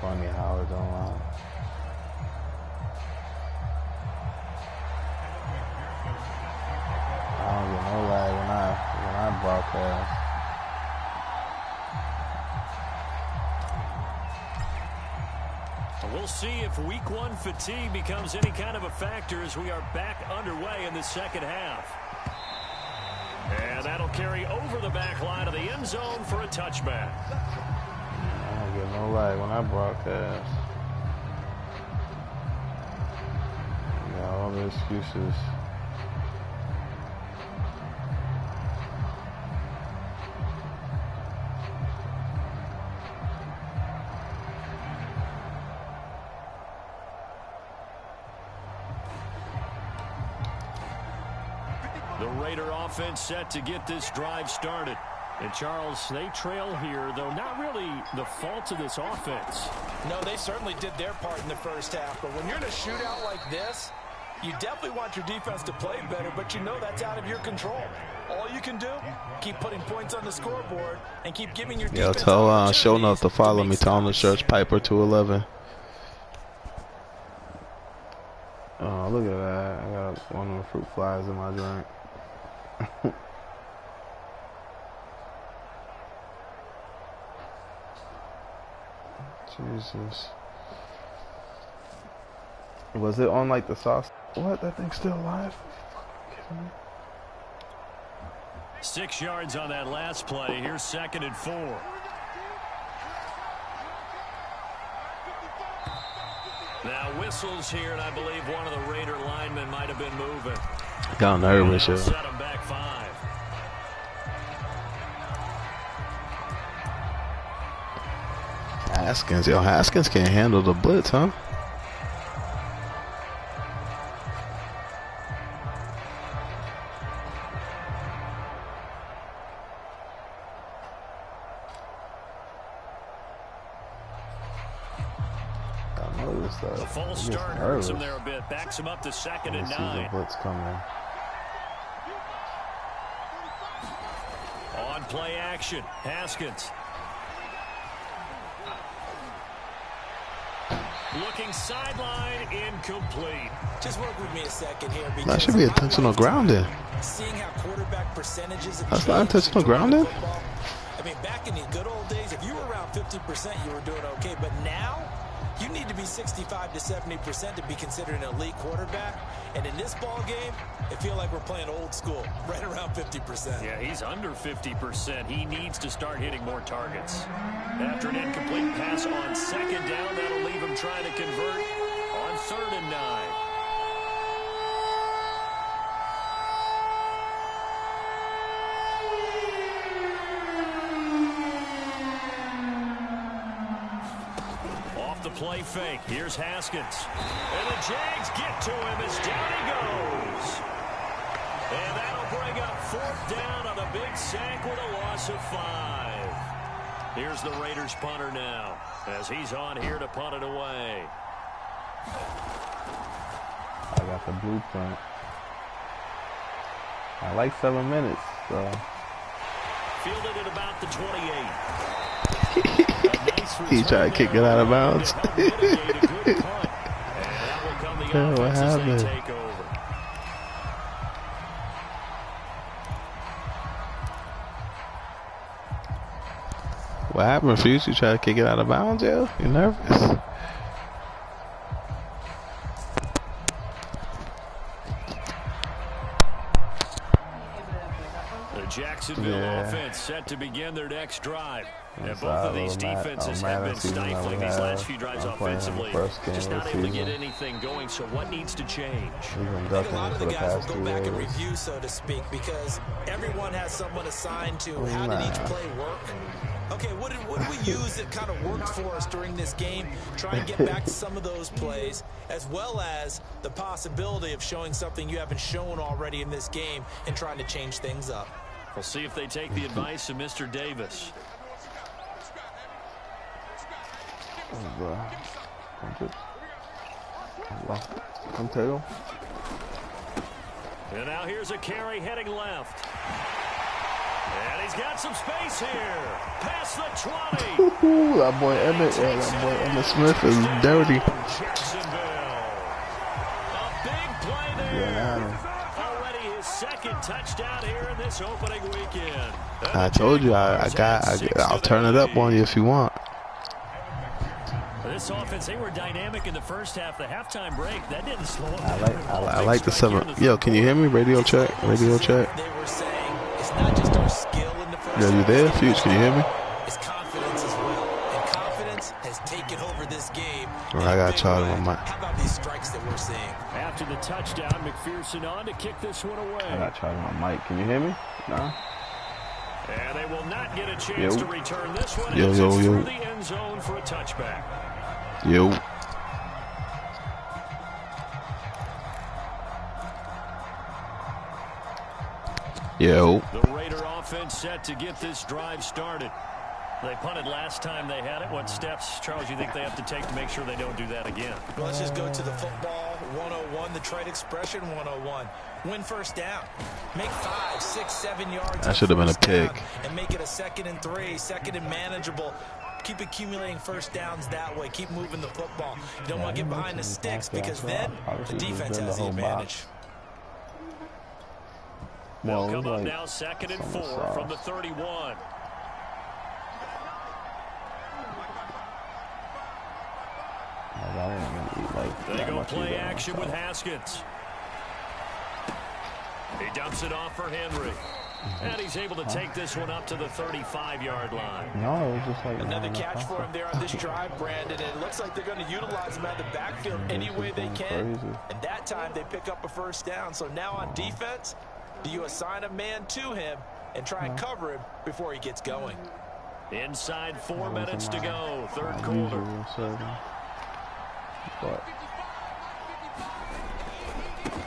funny how it don't lie. I don't get no lag when I broadcast. We'll see if week one fatigue becomes any kind of a factor as we are back underway in the second half. And that'll carry over the back line of the end zone for a touchback. I don't get no lag when I broadcast. You got all the excuses. The Raider offense set to get this drive started. And Charles, they trail here, though not really the fault of this offense. No, they certainly did their part in the first half. But when you're in a shootout like this, you definitely want your defense to play better, but you know that's out of your control. All you can do, keep putting points on the scoreboard and keep giving your defense tell Show Enough to follow me. Tell him to search Piper211. Oh, look at that. I got one of the fruit flies in my drink. Jesus. Was it on like the sauce? What? That thing's still alive? Kidding me? 6 yards on that last play. Here's 2nd and 4. Now whistles here, and I believe one of the Raider linemen might have been moving. Got nervous, yo. Set him back 5. Haskins can't handle the blitz, huh? The false start hurts him there a bit. Backs him up to 2nd and 9. The blitz coming. On play action, Haskins. Looking sideline, incomplete. Just work with me a second here. That should be intentional grounding. Seeing how quarterback percentages That's not intentional grounding? I mean, back in the good old days, if you were around 50%, you were doing okay. But now, you need to be 65 to 70% to be considered an elite quarterback. And in this ball game, it feels like we're playing old school, right around 50%. Yeah, he's under 50%. He needs to start hitting more targets. After an incomplete pass on 2nd down, that'll leave him trying to convert on 3rd and 9. Play fake. Here's Haskins. And the Jags get to him as down he goes. And that'll bring up 4th down on a big sack with a loss of 5. Here's the Raiders punter now as he's on here to punt it away. I got the blueprint. I like 7 minutes, so. Fielded at about the 28. He tried to kick it out of bounds. What happened? What happened, Fuse? You try to kick it out of bounds, yo? You nervous? The Jacksonville offense set to begin their next drive. Yeah, both of these defenses have been stifling these last few drives offensively. Just not able to get anything going, so what needs to change? I think a lot of the guys will go back and review, so to speak, because everyone has someone assigned to how did each play work. Okay, what did we use that kind of worked for us during this game? Try and get back to some of those plays, as well as the possibility of showing something you haven't shown already in this game and trying to change things up. We'll see if they take the advice of Mr. Davis. Come tail. And now here's a carry heading left. And he's got some space here. Past the 20. That boy Emmett, yeah, that boy Emmett Smith is dirty. Jacksonville. A big play there. Already his second touchdown here in this opening weekend. I told you, I'll turn it up on you if you want. This offense, they were dynamic in the first half. The halftime break, that didn't slow them. I like the 7. Yo, can you hear me? Radio check. Radio check. They were saying it's not just our skill in the first Yo, you there? Fuge, can you hear me? It's confidence as well. And confidence has taken over this game. I got charged on my mic. How about these strikes that we're seeing? After the touchdown, McPherson on to kick this one away. I got charged on my mic. Can you hear me? No? And they will not get a chance to return this one. Yo. Through the end zone for a touchback. Yo. The Raider offense set to get this drive started. They punted last time they had it. What steps, Charles, you think they have to take to make sure they don't do that again? Well, let's just go to the football 101, the trade expression 101. Win first down. Make 5, 6, 7 yards. That should have been a pick. And make it a 2nd and 3, 2nd and manageable. Keep accumulating first downs that way. Keep moving the football. You don't want to get behind the sticks because then the defense has the advantage. They'll come up now 2nd and 4 from the 31. They go play action with Haskins. He dumps it off for Henry. And he's able to take this one up to the 35-yard line. No, it was just like another catch for him there on this drive, Brandon. And it looks like they're going to utilize him out of the backfield any way they can. And that time they pick up a first down. So now on defense, do you assign a man to him and try and cover him before he gets going? Inside 4 minutes to go, third quarter.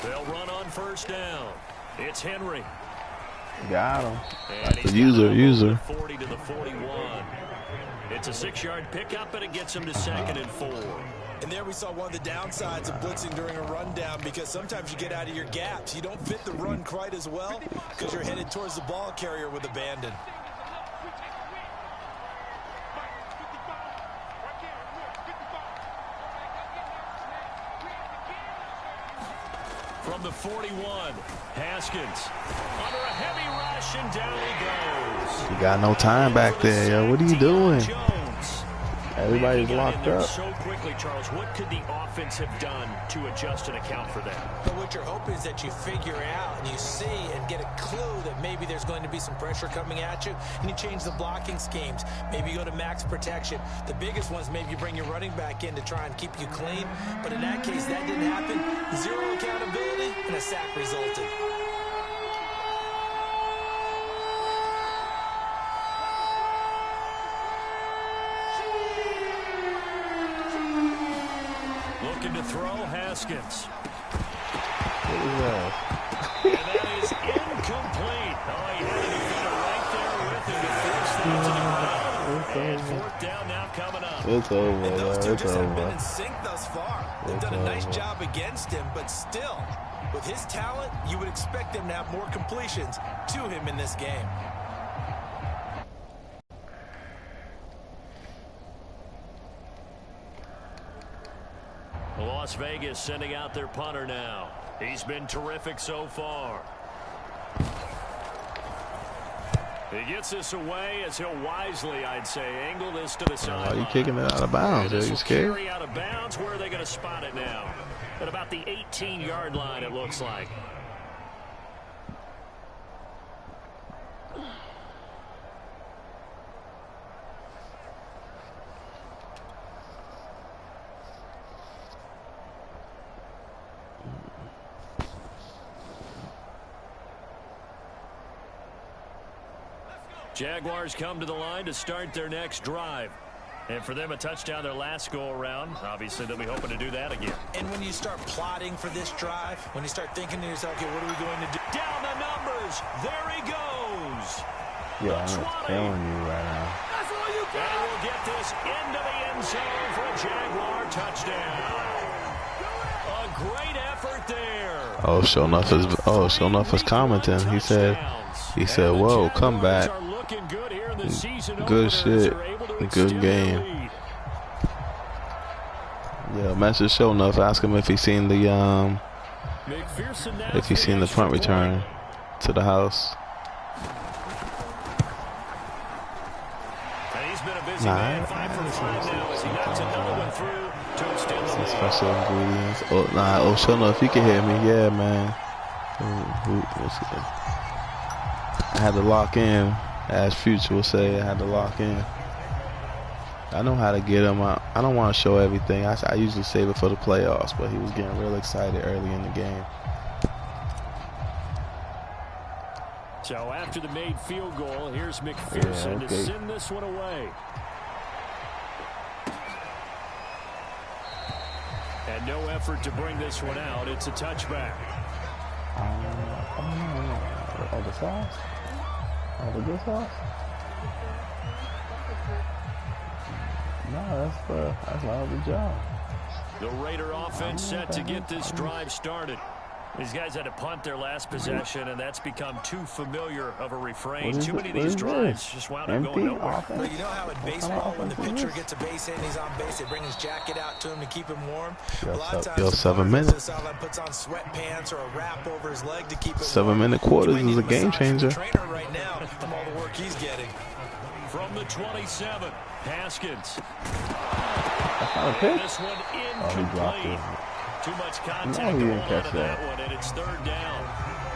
They'll run on first down. It's Henry. Got him. The user. 40 to the 41. It's a 6-yard pickup, and it gets him to 2nd and 4. And there we saw one of the downsides of blitzing during a rundown, because sometimes you get out of your gaps. You don't fit the run quite as well because you're headed towards the ball carrier with abandon. From the 41, Haskins under a heavy rush, and down he goes. You got no time back there, yo. What are you doing? Everybody's locked up. So quickly, Charles, what could the offense have done to adjust and account for that? But what you're hoping is that you figure out and you see and get a clue that maybe there's going to be some pressure coming at you, and you change the blocking schemes. Maybe you go to max protection. The biggest ones, maybe you bring your running back in to try and keep you clean. But in that case, that didn't happen. 0 accountability, and a sack resulted. Looking to throw, Haskins. What is that? And that is incomplete. Oh, he had a defender right there with him to force that to the ground. And 4th down now coming up. It's over. And those two It's just have been over. in sync thus far. They've done a nice job against him, but still, with his talent, you would expect them to have more completions to him in this game. Las Vegas sending out their punter now. He's been terrific so far. He gets this away as he'll wisely, I'd say, angle this to the sideline. Oh, you kicking it out of bounds? Are you scared? Carry out of bounds. Where are they going to spot it now? At about the 18-yard line, it looks like. Jaguars come to the line to start their next drive. And for them, a touchdown their last go-around. Obviously, they'll be hoping to do that again. And when you start plotting for this drive, when you start thinking to yourself, okay, what are we going to do? Down the numbers. There he goes. Yeah, I'm killing you right now. That's all you got. And we'll get this into the end zone for a Jaguar touchdown. A great effort there. Oh, sure enough is commenting. He said He said, "Whoa, come back." Good shit. Good game. Yeah, message show enough. Ask him if he's seen the punt return to the house. Nah, some special ingredients. Oh, nah. Oh, show enough. If you can hear me, yeah, man. I had to lock in, as Future will say. I had to lock in. I know how to get him out. I don't want to show everything. I usually save it for the playoffs, but he was getting real excited early in the game. So after the made field goal, here's McPherson to send this one away. And no effort to bring this one out. It's a touchback. Oh, the sauce? Oh, the good sauce? No, that's not the job. The Raider offense set to get this drive started. These guys had to punt their last possession, and that's become too familiar of a refrain. Too many of these drives just wound up going nowhere. Well, you know how in baseball, when the pitcher gets a base hit and he's on base, they bring his jacket out to him to keep him warm. A lot of times, 7 minutes. The sideline puts on sweatpants or a wrap over his leg to keep it 7-minute quarters is a game changer. Trainer right now from all the work he's getting. From the 27, Haskins. That's not a pitch. This one He dropped it. Too much contact No, he didn't catch that one, and it's third down.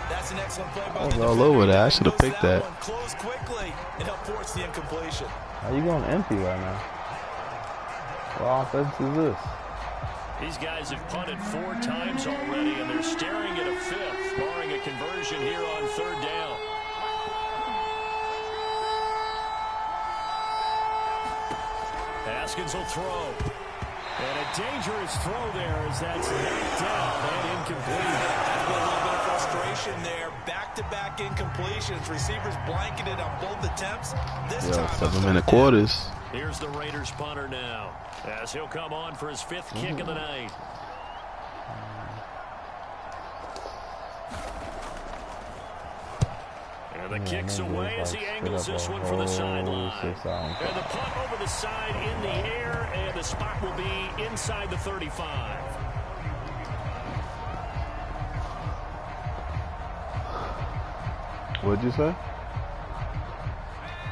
That's an excellent play by I was all over that. I should have picked that. Close quickly and help force the incompletion. How you going empty right now? What offense is this? These guys have punted 4 times already, and they're staring at a 5th, barring a conversion here on third down. Haskins will throw. And a dangerous throw there as that's knocked down and incomplete. A little bit of frustration there. Back-to-back incompletions. Receivers blanketed on both attempts. This time 7-minute quarters. Here's the Raiders punter now, as he'll come on for his 5th kick of the night. And the kick's away as he angles this one for the sideline. And the punt over the side in the air, and the spot will be inside the 35. What'd you say?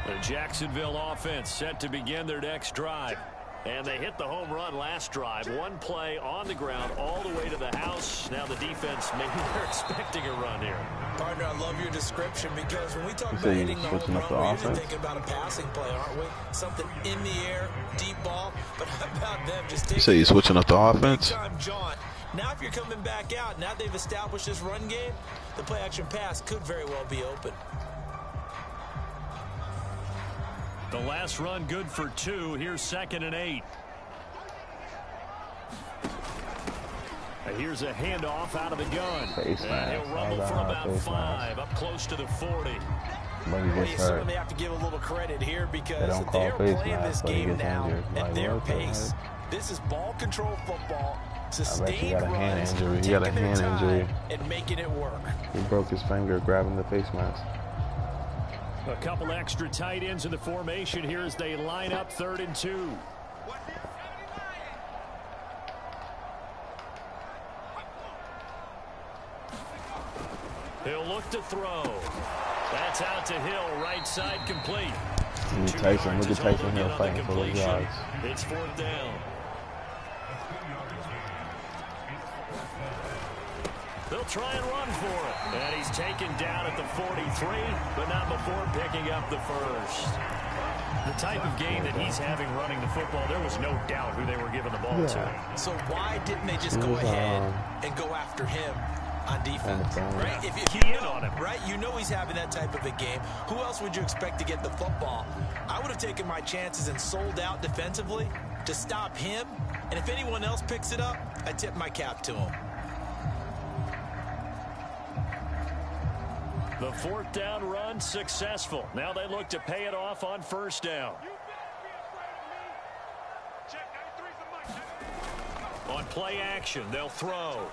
The Jacksonville offense set to begin their next drive. And they hit the home run last drive. One play on the ground all the way to the house. Now the defense, maybe they're expecting a run here. Partner, I love your description because when we talk about hitting the home run, we're usually thinking about a passing play, aren't we? Something in the air, deep ball. But how about them just taking... So you're switching up the offense? Now if you're coming back out, now they've established this run game, the play-action pass could very well be open. The last run good for 2. Here's 2nd and 8. Here's a handoff out of the gun. And he'll rumble for about 5, up close to the 40. Someone they have to give a little credit here because they're playing this game now at their pace. This is ball control football. Sustained runs, he got a hand injury. And making it work. He broke his finger grabbing the face mask. A couple extra tight ends in the formation here as they line up 3rd and 2. He'll look to throw. That's out to Hill, right side complete. Look at Tyson Hill fighting for those yards. It's 4th down. They'll try and run for it. And he's taken down at the 43, but not before picking up the first. The type of game that he's having running the football, there was no doubt who they were giving the ball to. So why didn't they just go ahead and go after him on defense? Right? If you know, on him, right? You know he's having that type of a game. Who else would you expect to get the football? I would have taken my chances and sold out defensively to stop him. And if anyone else picks it up, I tip my cap to him. The 4th down run successful. Now they look to pay it off on 1st down. On play action, they'll throw.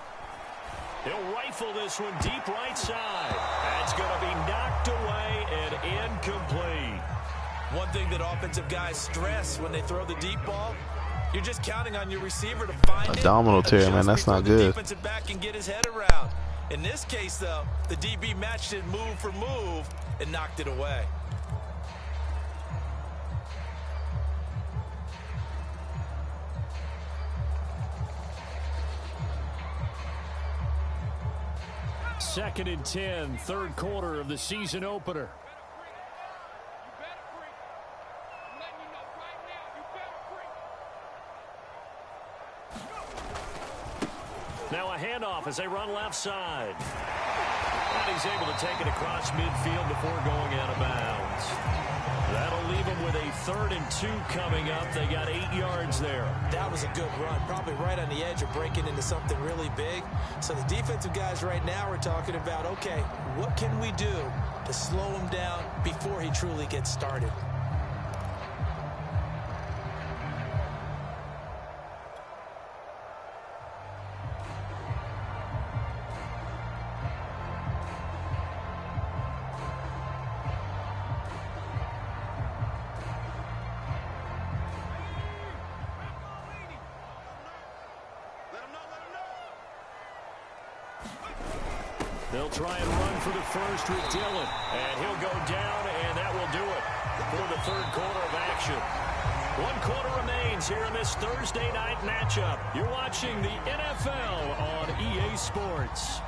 He'll rifle this one deep right side. That's going to be knocked away and incomplete. One thing that offensive guys stress when they throw the deep ball, you're just counting on your receiver to find abdominal tear, man. That's not good. Defensive back can get his head around. In this case, though, the DB matched it move for move and knocked it away. Second and 10, third quarter of the season opener. Now a handoff as they run left side. And he's able to take it across midfield before going out of bounds. That'll leave them with a 3rd and 2 coming up. They got 8 yards there. That was a good run, probably right on the edge of breaking into something really big. So the defensive guys right now are talking about, okay, what can we do to slow him down before he truly gets started? They'll try and run for the first with Dillon. And he'll go down, and that will do it for the third quarter of action. 1 quarter remains here in this Thursday night matchup. You're watching the NFL on EA Sports.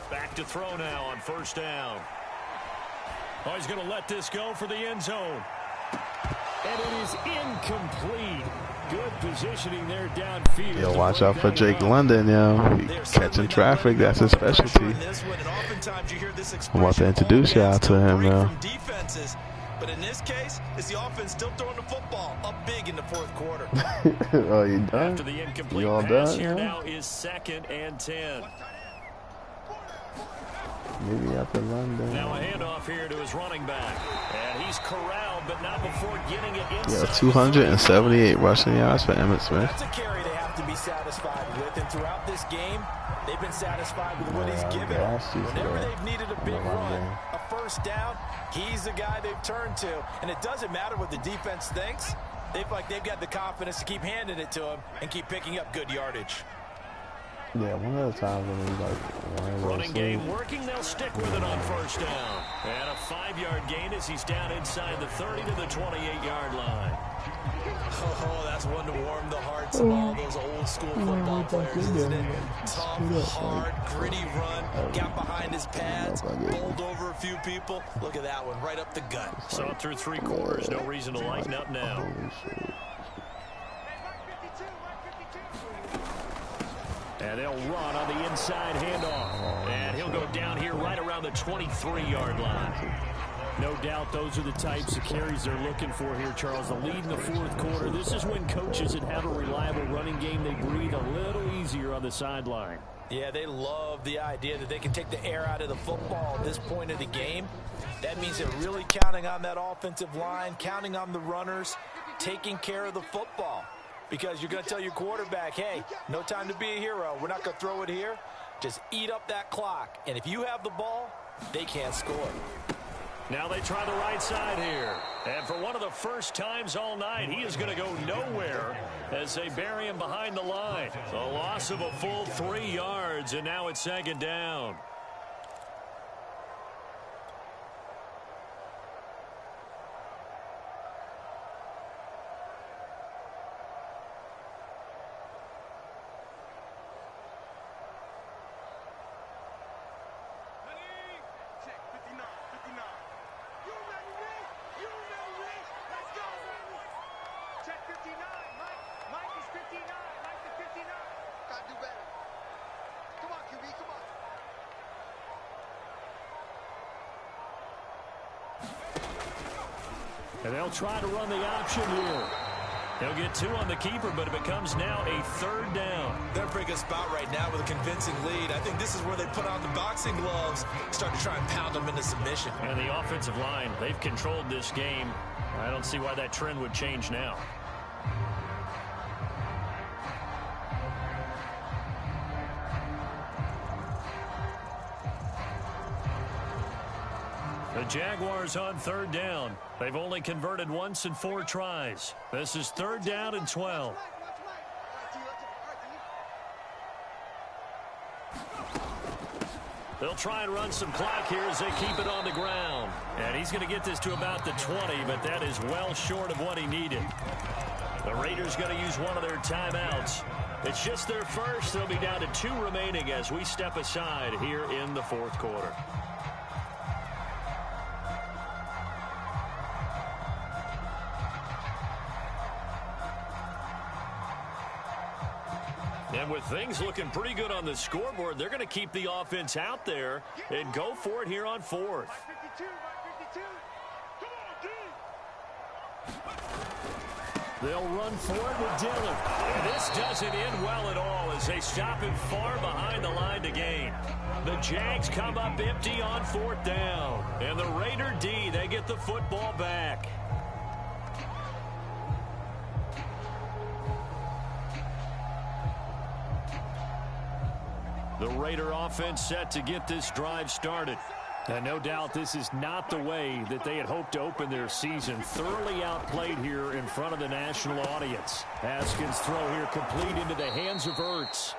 Back to throw now on first down. Oh, he's going to let this go for the end zone. And it is incomplete. Good positioning there downfield. Yo, watch out for Jake London, yo. Catching traffic, that's his specialty. I'm about to introduce y'all to him, yo. But in this case, it's the offense still throwing the football up big in the fourth quarter. Oh, you done? After the incomplete You all pass done? here Yeah? now is 2nd and 10. Maybe after London. Now a handoff here to his running back. And he's corralled, but not before getting it inside. Yeah, 278 rushing yards for Emmitt Smith. That's a carry they have to be satisfied with. And throughout this game, they've been satisfied with what he's given them. Whenever they've needed a big run, a first down, he's the guy they've turned to. And it doesn't matter what the defense thinks. They've got the confidence to keep handing it to him and keep picking up good yardage. Yeah, one of the times when he's like running game working, they'll stick with it on first down. And a 5-yard gain as he's down inside the 30 to the 28-yard line. Oh, that's one to warm the hearts of all those old school football players, isn't it? Tough, hard, gritty run, got behind his pads, bowled over a few people. Look at that one, right up the gut. Saw it through 3 quarters, no reason to lighten up now. And they'll run on the inside handoff. And he'll go down here right around the 23-yard line. No doubt those are the types of carries they're looking for here, Charles. The lead in the fourth quarter. This is when coaches that have a reliable running game, they breathe a little easier on the sideline. Yeah, they love the idea that they can take the air out of the football at this point of the game. That means they're really counting on that offensive line, counting on the runners, taking care of the football. Because you're going to tell your quarterback, hey, no time to be a hero. We're not going to throw it here. Just eat up that clock. And if you have the ball, they can't score. Now they try the right side here. And for one of the first times all night, he is going to go nowhere as they bury him behind the line. A loss of a full 3 yards, and now it's 2nd down. And they'll try to run the option here. They'll get 2 on the keeper, but it becomes now a 3rd down. They're big a spot right now with a convincing lead. I think this is where they put on the boxing gloves, start to try and pound them into submission. And the offensive line, they've controlled this game. I don't see why that trend would change now. The Jaguars on 3rd down. They've only converted once in 4 tries. This is 3rd down and 12. They'll try and run some clock here as they keep it on the ground. And he's going to get this to about the 20, but that is well short of what he needed. The Raiders going to use one of their timeouts. It's just their first. They'll be down to 2 remaining as we step aside here in the 4th quarter. And with things looking pretty good on the scoreboard, they're going to keep the offense out there and go for it here on 4th. They'll run for it with Dillon. And this doesn't end well at all as they stop him far behind the line to gain. The Jags come up empty on 4th down. And the Raider D, they get the football back. The Raider offense set to get this drive started. And no doubt this is not the way that they had hoped to open their season. Thoroughly outplayed here in front of the national audience. Haskins' throw here complete into the hands of Ertz.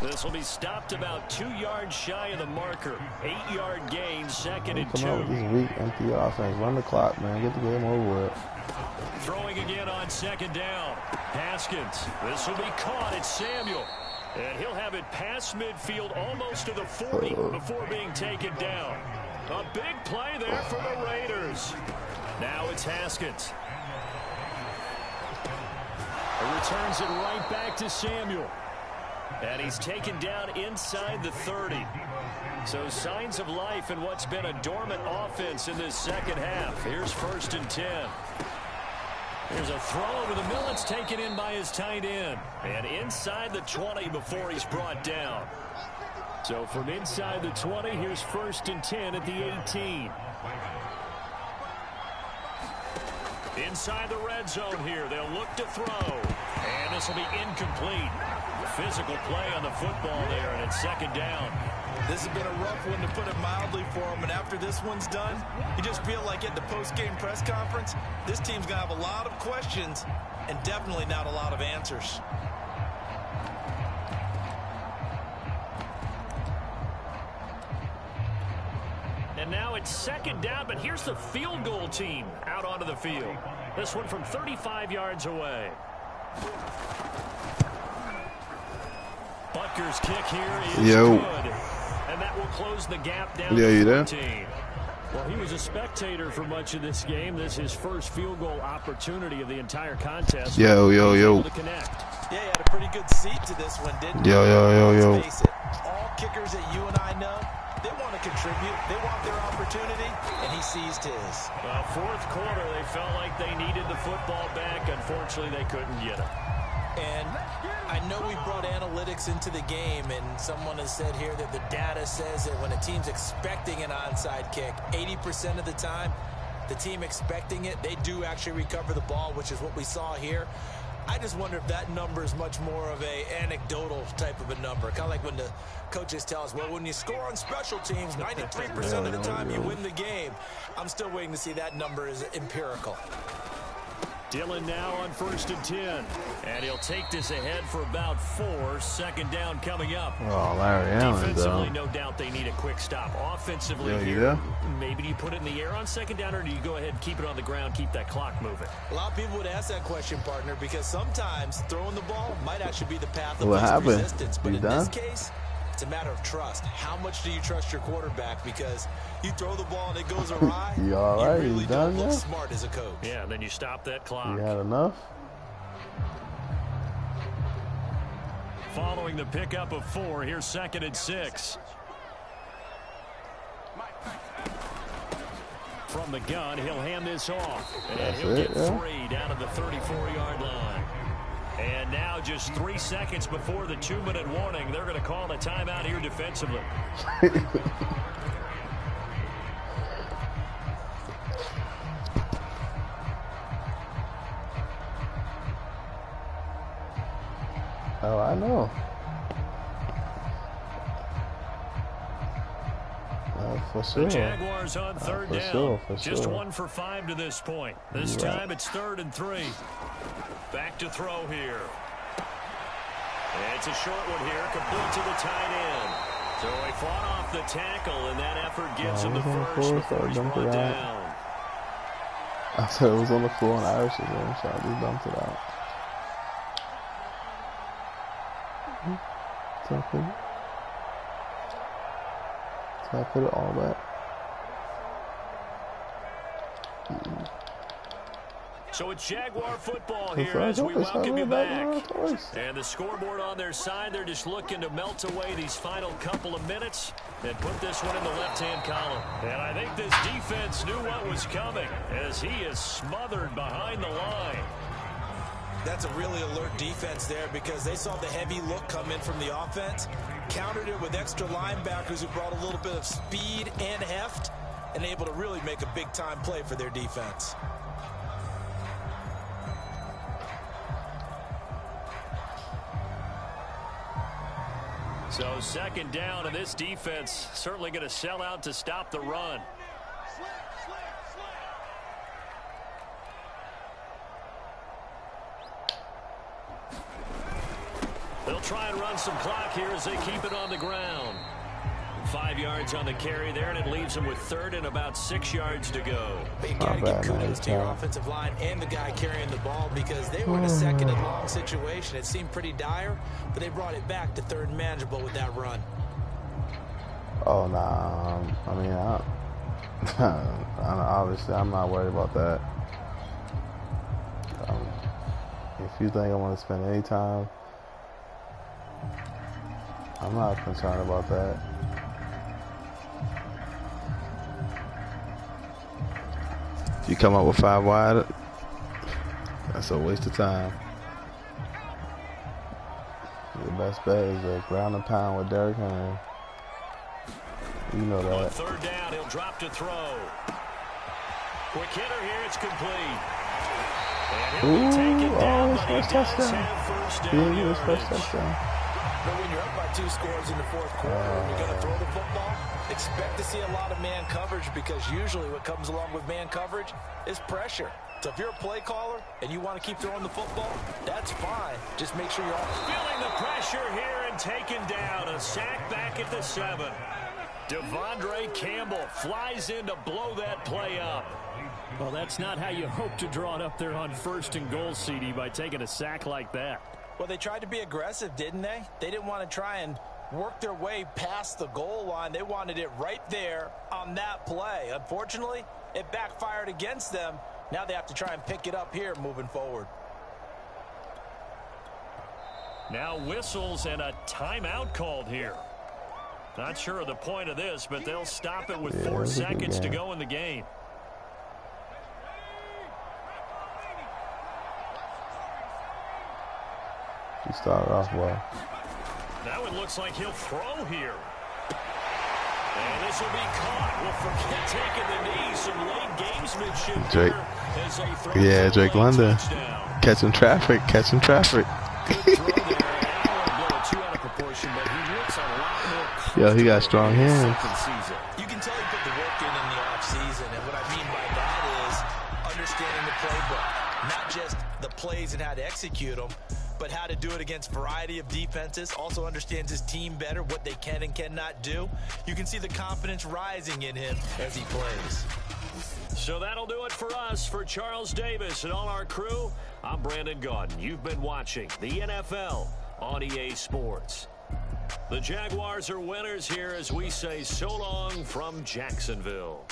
This will be stopped about 2 yards shy of the marker. 8-yard gain, 2nd and 2. Come on with this weak, empty offense. Run the clock, man. Get the game over with. Throwing again on 2nd down. Haskins. This will be caught. It's Samuel. And he'll have it past midfield almost to the 40 before being taken down. A big play there for the Raiders. Now it's Haskins. He returns it right back to Samuel. And he's taken down inside the 30. So signs of life in what's been a dormant offense in this 2nd half. Here's 1st and 10. Here's a throw over the middle. It's taken in by his tight end. And inside the 20 before he's brought down. So from inside the 20, here's 1st and 10 at the 18. Inside the red zone here. They'll look to throw. And this will be incomplete. Physical play on the football there, and it's 2nd down. This has been a rough one, to put it mildly, for him. And after this one's done, you just feel like at the post-game press conference, this team's going to have a lot of questions and definitely not a lot of answers. And now it's 2nd down, but here's the field goal team out onto the field. This one from 35 yards away. Butker's kick here is good. And that will close the gap down to 14. Well, he was a spectator for much of this game. This is his first field goal opportunity of the entire contest. Yo. Yeah, he had a pretty good seat to this one, didn't he? Yo. Let's face it, all kickers that you and I know, they want to contribute. They want their opportunity, and he seized his. Well, 4th quarter, they felt like they needed the football back. Unfortunately, they couldn't get it. And I know we brought analytics into the game, and someone has said here that the data says that when a team's expecting an onside kick, 80% of the time, the team expecting it, they do actually recover the ball, which is what we saw here. I just wonder if that number is much more of a anecdotal type of a number. Kind of like when the coaches tell us, well, when you score on special teams, 93% of the time you win the game. I'm still waiting to see that number is empirical. Dillon now on 1st and 10. And he'll take this ahead for about 4. 2nd down coming up. Oh, Larry Allen, defensively, no doubt they need a quick stop. Offensively, maybe do you put it in the air on 2nd down, or do you go ahead and keep it on the ground, keep that clock moving? A lot of people would ask that question, partner, because sometimes throwing the ball might actually be the path of least resistance. But in this case, it's a matter of trust. How much do you trust your quarterback? Because you throw the ball and it goes awry, you all right? really done don't look smart as a coach. Yeah, then you stop that clock. You had enough? Following the pickup of 4, here's 2nd and 6. From the gun, he'll hand this off. And he'll get 3 down to the 34-yard line. And now just 3 seconds before the 2-minute warning, they're going to call a timeout here defensively. Oh, I know. For sure. The Jaguars on third down. For Just sure. 1 for 5 to this point. This time it's 3rd and 3. Back to throw here. And it's a short one here, complete to the tight end. So he fought off the tackle, and that effort gives him the first before he's brought down. I said it was on the floor and Irish again, so I just dumped it out. So I put it all back. So it's Jaguar football here as we welcome you back. And the scoreboard on their side, they're just looking to melt away these final couple of minutes and put this one in the left-hand column. And I think this defense knew what was coming as he is smothered behind the line. That's a really alert defense there because they saw the heavy look come in from the offense, countered it with extra linebackers who brought a little bit of speed and heft, and able to really make a big-time play for their defense. So 2nd down, and this defense certainly going to sell out to stop the run. They'll try and run some clock here as they keep it on the ground. 5 yards on the carry there, and it leaves them with 3rd and about 6 yards to go. But you got to give kudos to your offensive line and the guy carrying the ball because they were in a 2nd and long situation. It seemed pretty dire, but they brought it back to 3rd and manageable with that run. Oh, nah. I mean, obviously, I'm not worried about that. If you think I want to spend any time, I'm not concerned about that. If you come up with 5 wide, that's a waste of time. Your best bet is a ground and pound with Derrick Henry. You know that. On 3rd down, he'll drop to throw. Quick hitter here, it's complete. And he'll be taken down, but he does have first down yardage. But when you're up by 2 scores in the 4th quarter and you're going to throw the football, expect to see a lot of man coverage because usually what comes along with man coverage is pressure. So if you're a play caller and you want to keep throwing the football, that's fine. Just make sure you're feeling the pressure here and taken down. A sack back at the 7. Devondre Campbell flies in to blow that play up. Well, that's not how you hope to draw it up there on 1st and goal, CD, by taking a sack like that. Well, they tried to be aggressive, didn't they? They didn't want to try and work their way past the goal line. They wanted it right there on that play. Unfortunately, it backfired against them. Now they have to try and pick it up here moving forward. Now whistles and a timeout called here. Not sure of the point of this, but they'll stop it with 4 seconds to go in the game. You started off well. Now it looks like he'll throw here. And this will be caught. Well, forget taking the knee. Some late gamesmanship Drake. here as they throw Yeah, Drake London. Catching traffic. Good throw there. I don't want to blow it too out of proportion, but he looks a lot more. Yo, he got strong hands. You can tell he put the work in the offseason, and what I mean by that is understanding the playbook. Not just the plays and how to execute them, but how to do it against a variety of defenses. Also understands his team better, what they can and cannot do. You can see the confidence rising in him as he plays. So that'll do it for us. For Charles Davis and all our crew, I'm Brandon Gaudin. You've been watching the NFL on EA Sports. The Jaguars are winners here as we say so long from Jacksonville.